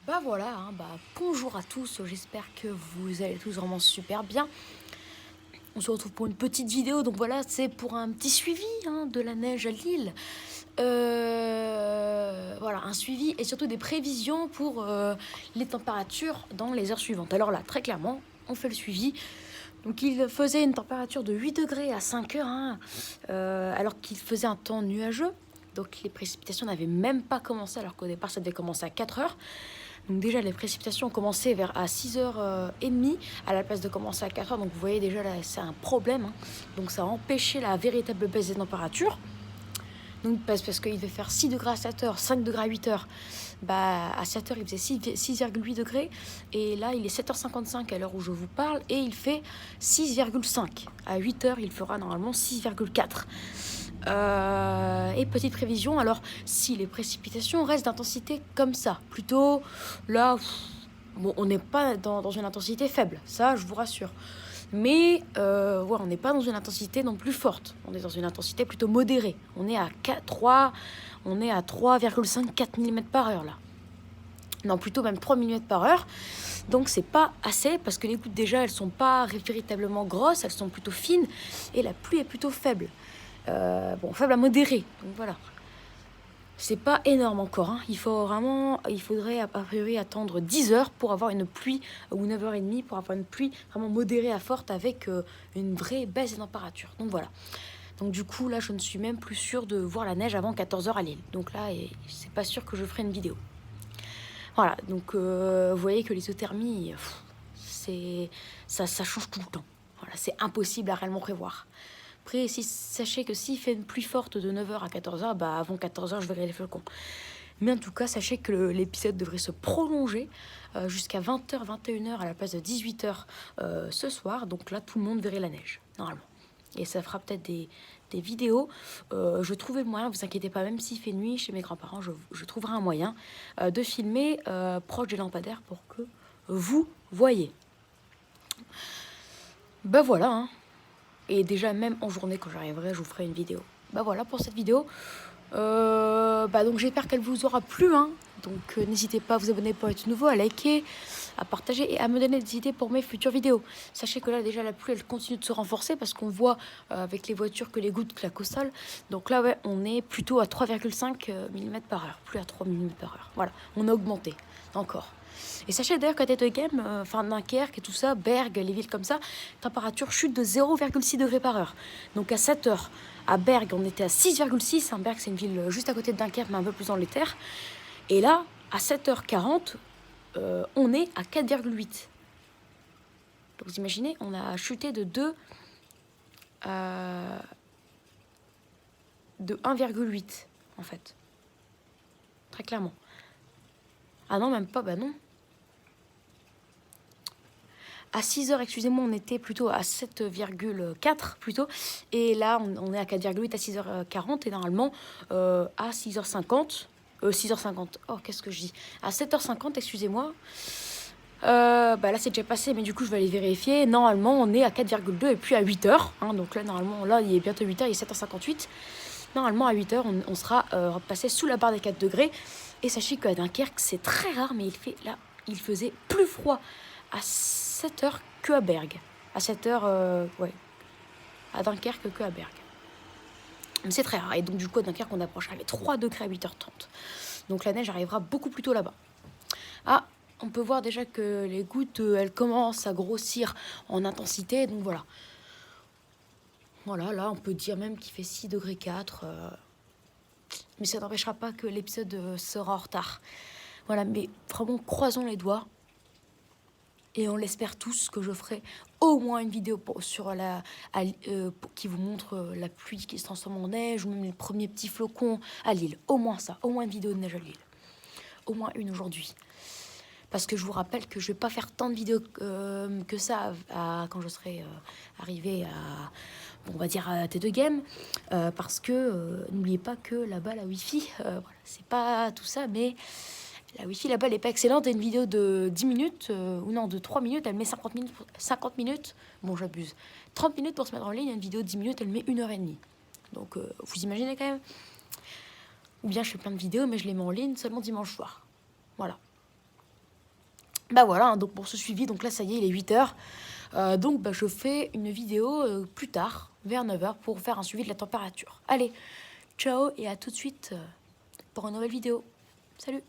Bah voilà, hein, bonjour à tous, j'espère que vous allez tous vraiment super bien. On se retrouve pour une petite vidéo, donc voilà, c'est pour un petit suivi de la neige à Lille. Voilà, un suivi et surtout des prévisions pour les températures dans les heures suivantes. Alors là, très clairement, on fait le suivi. Donc il faisait une températeur de 8 degrés à 5 heures, alors qu'il faisait un temps nuageux. Donc les précipitations n'avaient même pas commencé, alors qu'au départ ça devait commencer à 4 heures. Donc déjà les précipitations ont commencé à 6h30 à la place de commencer à 4 heures. Donc vous voyez déjà là c'est un problème. Donc ça a empêché la véritable baisse des températures. Donc parce qu'il devait faire 6 degrés à 7 heures, 5 degrés à 8 heures. À 7 heures il faisait 6,8 degrés. Et là il est 7h55 à l'heure où je vous parle. Et il fait 6,5. À 8 heures il fera normalement 6,4. Et petite prévision, alors si les précipitations restent d'intensité comme ça, plutôt là, bon, on n'est pas dans une intensité faible, ça je vous rassure. Mais ouais, on n'est pas dans une intensité non plus forte, on est dans une intensité plutôt modérée. On est à 3,5-4 mm par heure là. Non, plutôt même 3 mm par heure. Donc c'est pas assez parce que les gouttes déjà elles sont pas véritablement grosses, elles sont plutôt fines et la pluie est plutôt faible. Faible à modéré, donc voilà. C'est pas énorme encore, il faudrait a priori attendre 10 heures pour avoir une pluie, ou 9h30 pour avoir une pluie vraiment modérée à forte avec une vraie baisse des températures. Donc voilà. Donc du coup là je ne suis même plus sûre de voir la neige avant 14 heures à Lille. Donc là c'est pas sûr que je ferai une vidéo. Voilà, donc vous voyez que l'isothermie, ça change tout le temps. Voilà, c'est impossible à réellement prévoir. Après, sachez que s'il fait une pluie forte de 9h à 14h, avant 14h, je verrai les flocons. Mais en tout cas, sachez que l'épisode devrait se prolonger jusqu'à 20h, 21h à la place de 18h ce soir. Donc là, tout le monde verrait la neige, normalement. Et ça fera peut-être des vidéos. Je trouvais le moyen, vous inquiétez pas, même s'il fait nuit chez mes grands-parents, je trouverai un moyen de filmer proche des lampadaires pour que vous voyez. Voilà, Et déjà, même en journée, quand j'arriverai, je vous ferai une vidéo. Voilà pour cette vidéo. Donc j'espère qu'elle vous aura plu. Donc n'hésitez pas à vous abonner pour être nouveau, à liker, à partager et à me donner des idées pour mes futures vidéos. Sachez que là, déjà, la pluie, elle continue de se renforcer parce qu'on voit avec les voitures que les gouttes claquent au sol. Donc là, ouais, on est plutôt à 3,5 mm par heure, plus à 3 mm par heure. Voilà, on a augmenté encore. Et sachez d'ailleurs qu'à Tête de Game, Dunkerque et tout ça, Bergue, les villes comme ça, température chute de 0,6 degrés par heure. Donc à 7 heures, à Bergue, on était à 6,6. Bergue, c'est une ville juste à côté de Dunkerque, mais un peu plus dans les terres. Et là, à 7h40, on est à 4,8. Donc vous imaginez, on a chuté de 1,8 en fait. Très clairement. Ah non, même pas, non. À 6 heures, excusez-moi, on était plutôt à 7,4 plutôt. Et là, on est à 4,8 à 6h40 et normalement à 6h50. 6h50, oh qu'est-ce que je dis? À 7h50, excusez-moi. Là c'est déjà passé, mais du coup je vais aller vérifier. Normalement on est à 4,2 et puis à 8h. Donc là normalement, là il est bientôt 8h, il est 7h58. Normalement à 8h on sera passé sous la barre des 4 degrés. Et sachez qu'à Dunkerque c'est très rare, mais il faisait plus froid à 7h que à Bergue. À 7h, ouais. À Dunkerque que à Bergue. Mais c'est très rare. Et donc du coup à Dunkerque on approchera les 3 degrés à 8h30. Donc la neige arrivera beaucoup plus tôt là-bas. On peut voir déjà que les gouttes, elles commencent à grossir en intensité. Donc voilà. Voilà, là, on peut dire même qu'il fait 6 degrés 4. Mais ça n'empêchera pas que l'épisode sera en retard. Voilà, mais vraiment, croisons les doigts. Et on l'espère tous que je ferai au moins une vidéo qui vous montre la pluie qui se transforme en neige ou même les premiers petits flocons à Lille. Au moins ça, au moins une vidéo de neige à Lille. Au moins une aujourd'hui. Parce que je vous rappelle que je vais pas faire tant de vidéos que ça quand je serai arrivée à, on va dire, à T2 Game. Parce que n'oubliez pas que là-bas, la Wi-Fi, voilà, c'est pas tout ça, mais la Wi-Fi là-bas, elle est pas excellente. Et une vidéo de 10 minutes, ou non, de 3 minutes, elle met 50 minutes. Bon, j'abuse. 30 minutes pour se mettre en ligne. Une vidéo de 10 minutes, elle met 1h30. Donc, vous imaginez quand même. Ou bien je fais plein de vidéos, mais je les mets en ligne seulement dimanche soir. Voilà. Bah voilà, hein, donc pour ce suivi, donc là ça y est, il est 8h. Donc bah, je fais une vidéo plus tard, vers 9h, pour faire un suivi de la température. Allez, ciao et à tout de suite pour une nouvelle vidéo. Salut!